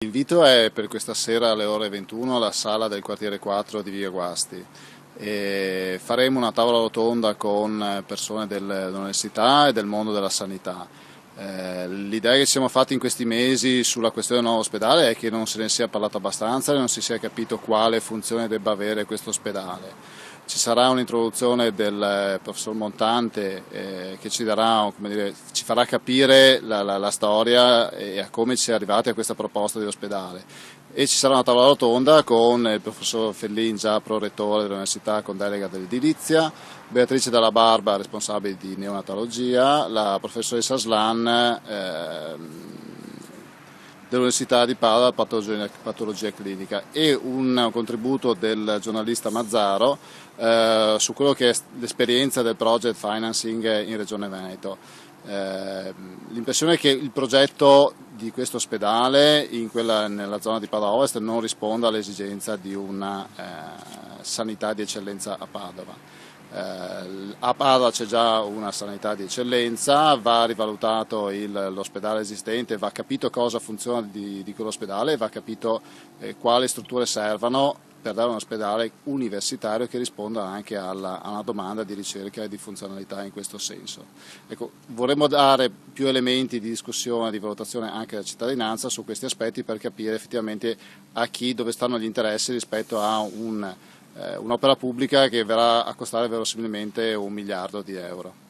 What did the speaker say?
L'invito è per questa sera alle ore 21 alla sala del quartiere 4 di Via Guasti. Faremo una tavola rotonda con persone dell'università e del mondo della sanità. L'idea che ci siamo fatti in questi mesi sulla questione del nuovo ospedale è che non se ne sia parlato abbastanza e non si sia capito quale funzione debba avere questo ospedale. Ci sarà un'introduzione del professor Montante che ci farà capire la storia e a come si è arrivati a questa proposta di ospedale. E ci sarà una tavola rotonda con il professor Fellin, già prorettore dell'università con delega dell'edilizia, Beatrice Dalla Barba, responsabile di neonatologia, la professoressa Aslan dell'Università di Padova, patologia clinica, e un contributo del giornalista Mazzaro su quello che è l'esperienza del project financing in Regione Veneto. L'impressione è che il progetto di questo ospedale nella zona di Padova Ovest non risponda all'esigenza di una sanità di eccellenza a Padova. A Padova c'è già una sanità di eccellenza, va rivalutato l'ospedale esistente, va capito cosa funziona di quell'ospedale, va capito quali strutture servono per dare un ospedale universitario che risponda anche a una domanda di ricerca e di funzionalità in questo senso. Ecco, vorremmo dare più elementi di discussione, di valutazione anche alla cittadinanza su questi aspetti per capire effettivamente dove stanno gli interessi rispetto a un'opera pubblica che verrà a costare verosimilmente 1 miliardo di euro.